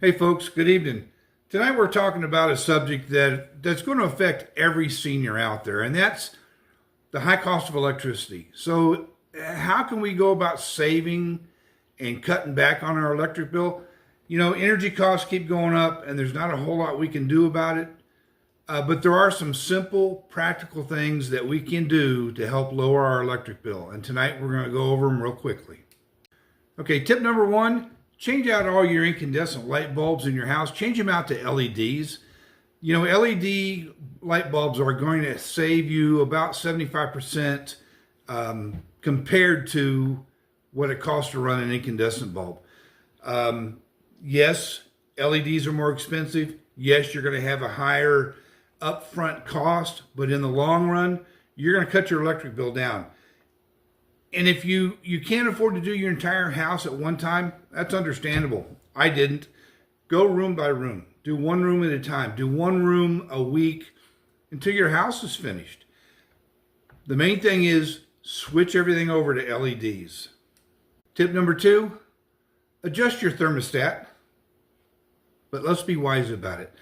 Hey folks, good evening. Tonight we're talking about a subject that's going to affect every senior out there, and that's the high cost of electricity. So how can we go about saving and cutting back on our electric bill? You know, energy costs keep going up and there's not a whole lot we can do about it. But there are some simple, practical things that we can do to help lower our electric bill. And tonight we're going to go over them real quickly. Okay, tip number one. Change out all your incandescent light bulbs in your house. Change them out to LEDs. You know, LED light bulbs are going to save you about 75% compared to what it costs to run an incandescent bulb. Yes, LEDs are more expensive. Yes, you're going to have a higher upfront cost, but in the long run, you're going to cut your electric bill down. And if you can't afford to do your entire house at one time, that's understandable. I didn't. Go room by room. Do one room at a time. Do one room a week until your house is finished. The main thing is switch everything over to LEDs. Tip number two, adjust your thermostat, but let's be wise about it.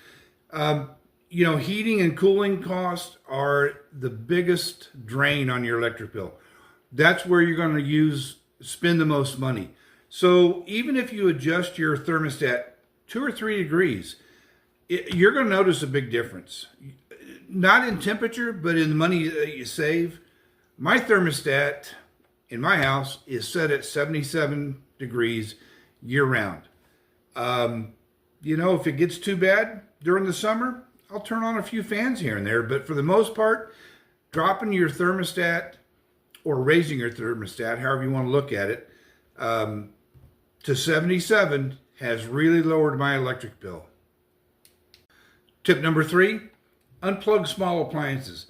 You know, heating and cooling costs are the biggest drain on your electric bill. That's where you're going to spend the most money. So even if you adjust your thermostat 2 or 3 degrees, you're going to notice a big difference. Not in temperature, but in the money that you save. My thermostat in my house is set at 77 degrees year round. You know, if it gets too bad during the summer, I'll turn on a few fans here and there. But for the most part, dropping your thermostat or raising your thermostat, however you want to look at it, to 77 has really lowered my electric bill. Tip number 3, unplug small appliances.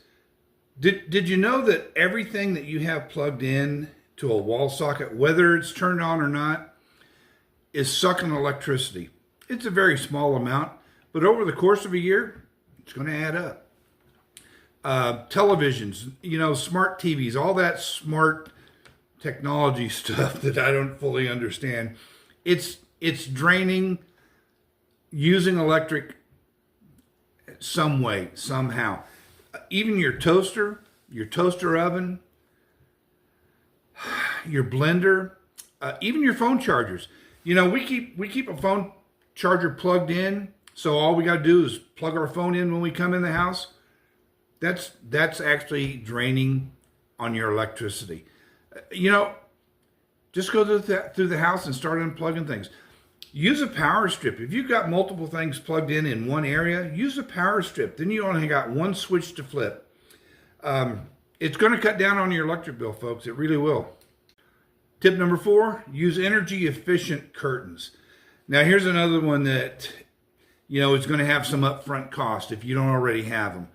Did you know that everything that you have plugged in to a wall socket, whether it's turned on or not, is sucking electricity? It's a very small amount, but over the course of a year, it's going to add up. Televisions, you know, smart TVs, all that smart technology stuff that I don't fully understand. It's draining using electric some way, somehow. Even your toaster oven, your blender, even your phone chargers. You know, we keep a phone charger plugged in, so all we got to do is plug our phone in when we come in the house. That's actually draining on your electricity. You know, just go through the house and start unplugging things. Use a power strip. If you've got multiple things plugged in one area, use a power strip. Then you only got one switch to flip. It's going to cut down on your electric bill, folks. It really will. Tip number 4, use energy efficient curtains. Now here's another one that, you know, is going to have some upfront cost if you don't already have them.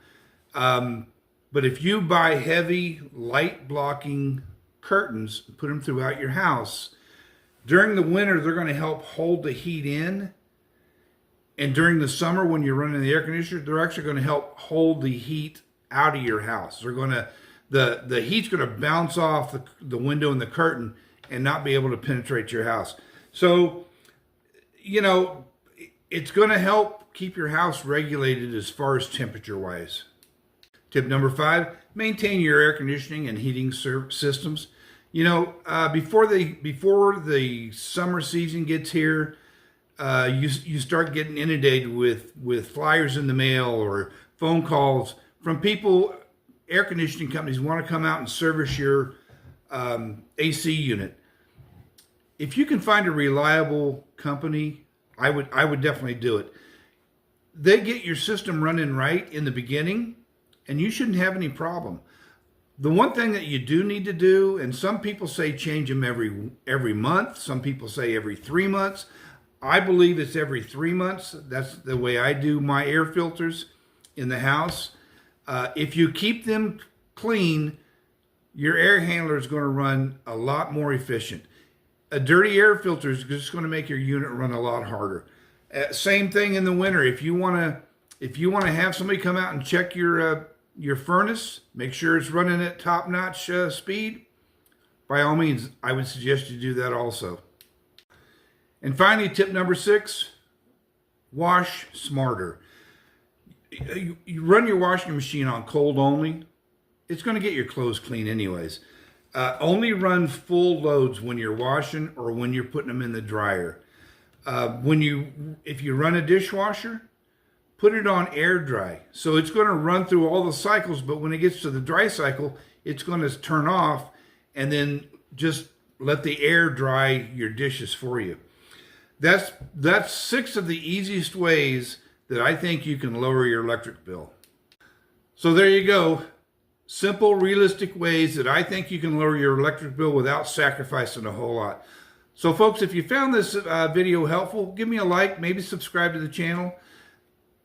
But if you buy heavy light blocking curtains, put them throughout your house, during the winter, they're going to help hold the heat in. And during the summer, when you're running the air conditioner, they're actually going to help hold the heat out of your house. They're going to, the heat's going to bounce off the window and the curtain and not be able to penetrate your house. So, you know, it's going to help keep your house regulated as far as temperature wise. Tip number 5, maintain your air conditioning and heating systems. You know, before the summer season gets here, you start getting inundated with flyers in the mail or phone calls from people, air conditioning companies want to come out and service your AC unit. If you can find a reliable company, I would definitely do it. They get your system running right in the beginning, and you shouldn't have any problem. The one thing that you do need to do, and some people say change them every month. Some people say every 3 months. I believe it's every 3 months. That's the way I do my air filters in the house. If you keep them clean, your air handler is going to run a lot more efficient. A dirty air filter is just going to make your unit run a lot harder. Same thing in the winter. If you want to have somebody come out and check your furnace, make sure it's running at top-notch speed, by all means, I would suggest you do that also. And finally, tip number 6, wash smarter. You run your washing machine on cold only, it's going to get your clothes clean anyways. Only run full loads when you're washing or when you're putting them in the dryer. If you run a dishwasher, put it on air dry. So it's going to run through all the cycles, but when it gets to the dry cycle, it's going to turn off and then just let the air dry your dishes for you. That's 6 of the easiest ways that I think you can lower your electric bill. So there you go. Simple, realistic ways that I think you can lower your electric bill without sacrificing a whole lot. So folks, if you found this video helpful, give me a like, maybe subscribe to the channel,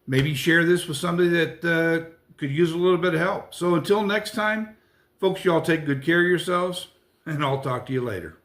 maybe share this with somebody that could use a little bit of help. So until next time, folks, y'all take good care of yourselves, and I'll talk to you later.